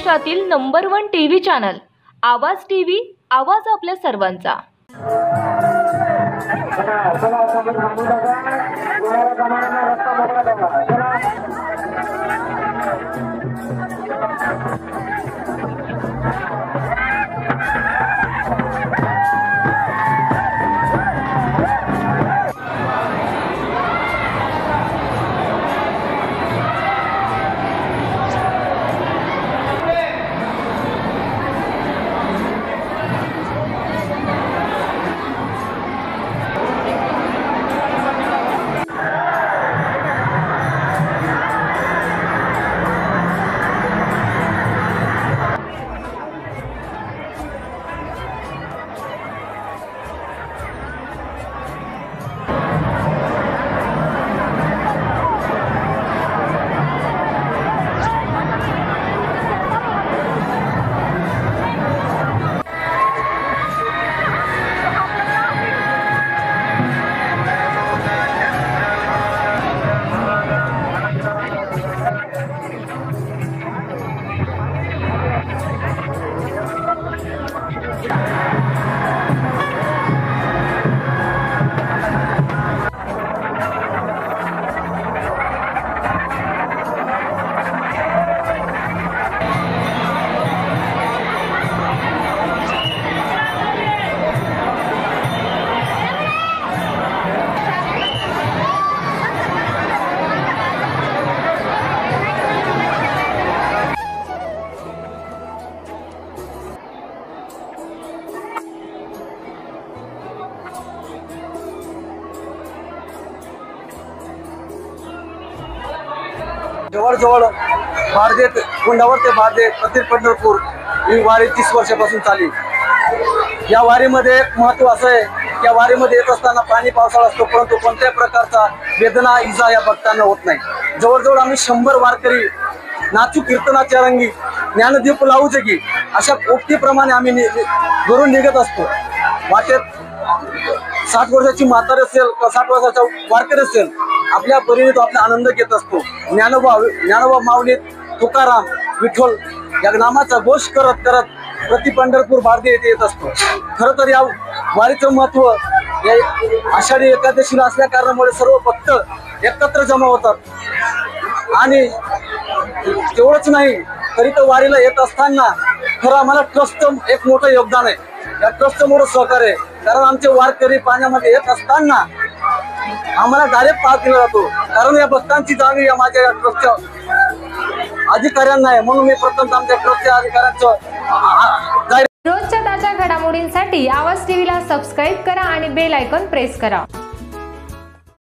महाराष्ट्रातील number 1 TV channel आवाज TV, आवाज आपल्या सर्वांचा। जवळ भारदेत कुंडावर ते भारदेत प्रति पंढरपूर ही वारी 30 वर्षापासून चालली। या वारीमध्ये महत्त्व असं आहे की या वारीमध्ये येत असताना पाणी पावसाळा असतो, परंतु कोणत्याही प्रकारचा वेदना इजा या भक्तांना होत नाही। जवळजवळ आम्ही 100 वारकरी नाचू कीर्तनाच्या रंगी ज्ञानदीप लावू जगी अशा उक्तीप्रमाणे आम्ही घरून निघत असतो। वाटेत 60 वर्षाची म्हातारी असेल किंवा 60 वर्षाचा वारकरी असेल, आपल्या परीने तो आपला आनंद घेत असतो। ज्ञानोबा माऊली तुकाराम विठ्ठल या नामाचा घोष करत करत प्रति पंढरपूर भारती येथे येत असतो। खरं तर या वारीचं महत्व या आषाढी एकादशीला असल्या कारणामुळे सर्व भक्त एकत्र जमा होतात आणि तेवढंच नाही तरी तर वारीला येत असताना खरं आम्हाला ट्रस्टचं एक मोठं योगदान आहे। या ट्रस्टचं मोठं सहकार्य आहे, कारण आमचे वारकरी पाण्यामध्ये येत असताना आम्हाला डायरेक्ट पास दिला जातो, कारण या भक्तांची जाणीव या माझ्या या ट्रस्टच्या अधिकाऱ्यांना आहे। म्हणून मी प्रथम आमच्या ट्रस्टच्या अधिकाऱ्यांचं रोजच्या ताज्या घडामोडींसाठी आवाज टीव्हीला सबस्क्राईब करा आणि बेल आयकॉन प्रेस करा।